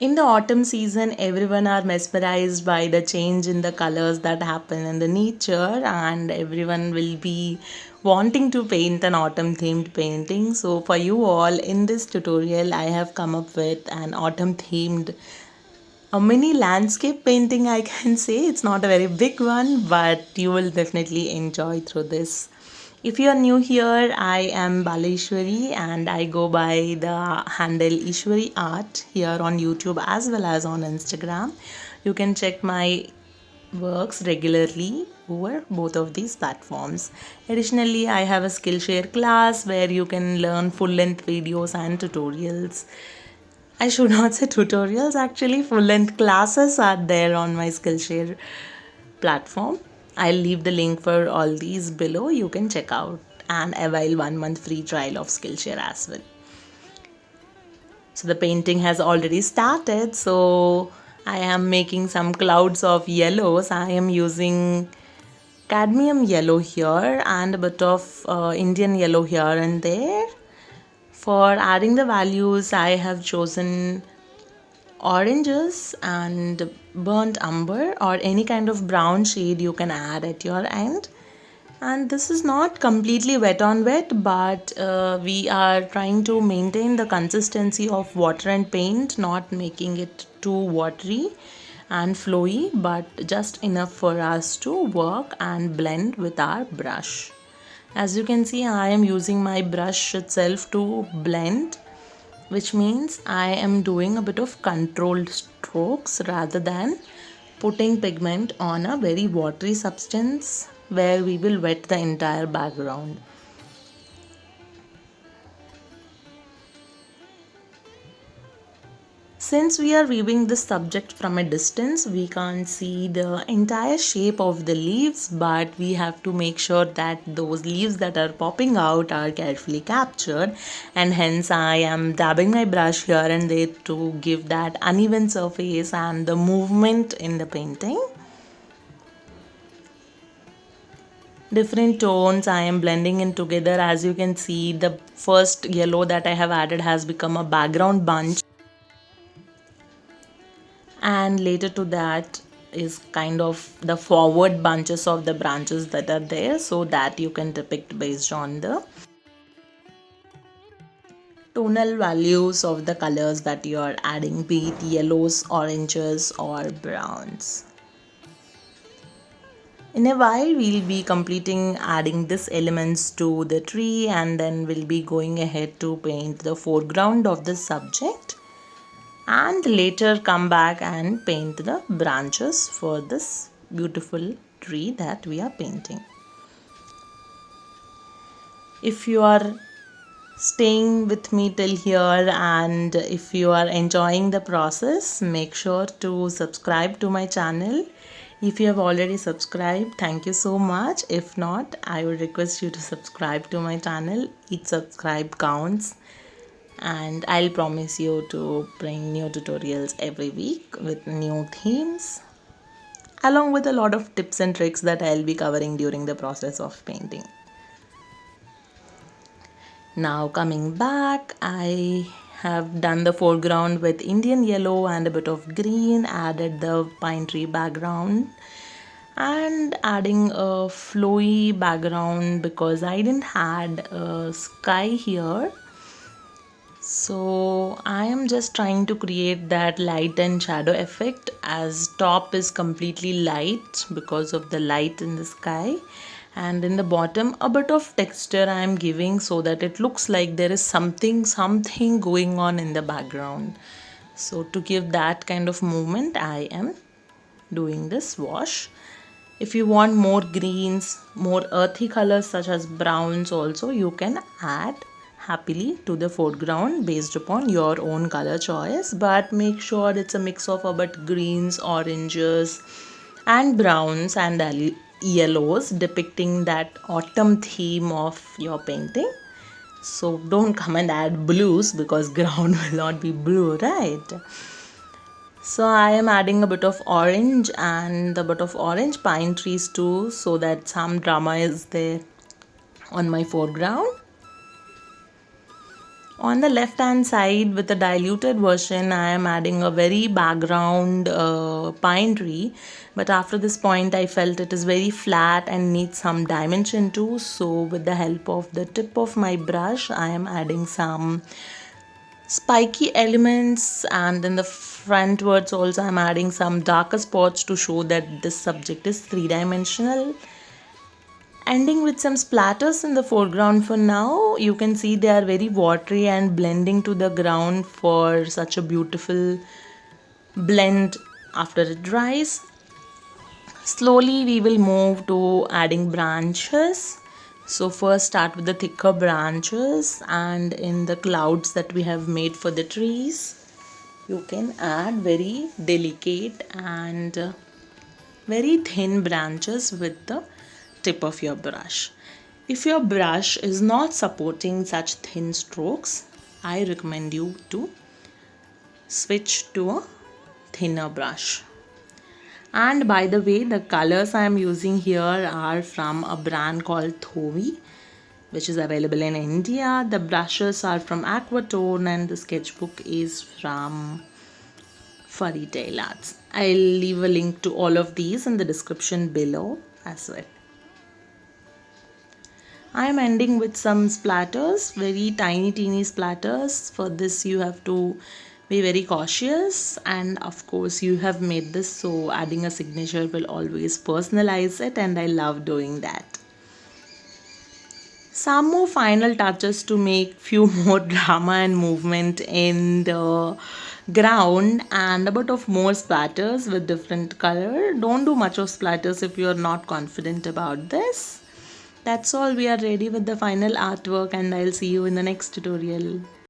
In the autumn season, everyone are mesmerized by the change in the colors that happen in the nature, and everyone will be wanting to paint an autumn themed painting. So for you all, in this tutorial, I have come up with an autumn themed a mini landscape painting, I can say. It's not a very big one, but you will definitely enjoy through this. If you are new here, I am Baleshwari and I go by the handle Ishwari Art here on YouTube as well as on Instagram. You can check my works regularly over both of these platforms. Additionally, I have a Skillshare class where you can learn full length videos and tutorials. I should not say tutorials, actually, full length classes are there on my Skillshare platform. I'll leave the link for all these below. You can check out and avail 1 month free trial of Skillshare as well. So the painting has already started. So I am making some clouds of yellows. I am using cadmium yellow here and a bit of Indian yellow here and there. For adding the values, I have chosen oranges and burnt umber or any kind of brown shade you can add at your end. And this is not completely wet on wet, but we are trying to maintain the consistency of water and paint, not making it too watery and flowy, but just enough for us to work and blend with our brush. As you can see, I am using my brush itself to blend, which means I am doing a bit of controlled strokes rather than putting pigment on a very watery substance where we will wet the entire background. Since we are viewing this subject from a distance, we can't see the entire shape of the leaves, but we have to make sure that those leaves that are popping out are carefully captured, and hence I am dabbing my brush here and there to give that uneven surface and the movement in the painting. Different tones I am blending in together. As you can see, the first yellow that I have added has become a background bunch, and later to that is kind of the forward bunches of the branches that are there, so that you can depict based on the tonal values of the colors that you are adding, be it yellows, oranges or browns. In a while we'll be completing adding these elements to the tree, and then we'll be going ahead to paint the foreground of the subject, and later come back and paint the branches for this beautiful tree that we are painting. If you are staying with me till here and if you are enjoying the process, make sure to subscribe to my channel. If you have already subscribed, thank you so much. If not, I would request you to subscribe to my channel. Each subscribe counts, and I'll promise you to bring new tutorials every week with new themes, along with a lot of tips and tricks that I'll be covering during the process of painting. Now coming back, I have done the foreground with Indian yellow and a bit of green, added the pine tree background and adding a flowy background because I didn't had a sky here. So I am just trying to create that light and shadow effect, as top is completely light because of the light in the sky, and in the bottom a bit of texture I am giving so that it looks like there is something going on in the background. So to give that kind of movement, I am doing this wash. If you want more greens, more earthy colors such as browns also, you can add happily to the foreground based upon your own color choice, but make sure it's a mix of about greens, oranges and browns and yellows, depicting that autumn theme of your painting. So don't come and add blues because ground will not be blue, right? So I am adding a bit of orange and a bit of orange pine trees too, so that some drama is there on my foreground. On the left hand side with the diluted version, I am adding a very background pine tree, but after this point I felt it is very flat and needs some dimension too. So with the help of the tip of my brush, I am adding some spiky elements, and in the frontwards also I'm adding some darker spots to show that this subject is three-dimensional. Ending with some splatters in the foreground for now. You can see they are very watery and blending to the ground for such a beautiful blend after it dries. Slowly we will move to adding branches. So first start with the thicker branches, and in the clouds that we have made for the trees, you can add very delicate and very thin branches with the tip of your brush. If your brush is not supporting such thin strokes, I recommend you to switch to a thinner brush. And by the way, the colors I am using here are from a brand called THOOVI, which is available in India. The brushes are from Aquatone and the sketchbook is from Furry Tail Arts. I'll leave a link to all of these in the description below as well. I am ending with some splatters, very tiny teeny splatters. For this you have to be very cautious, and of course you have made this, so adding a signature will always personalize it, and I love doing that. Some more final touches to make few more drama and movement in the ground, and a bit of more splatters with different color. Don't do much of splatters if you are not confident about this. That's all. We are ready with the final artwork, and I'll see you in the next tutorial.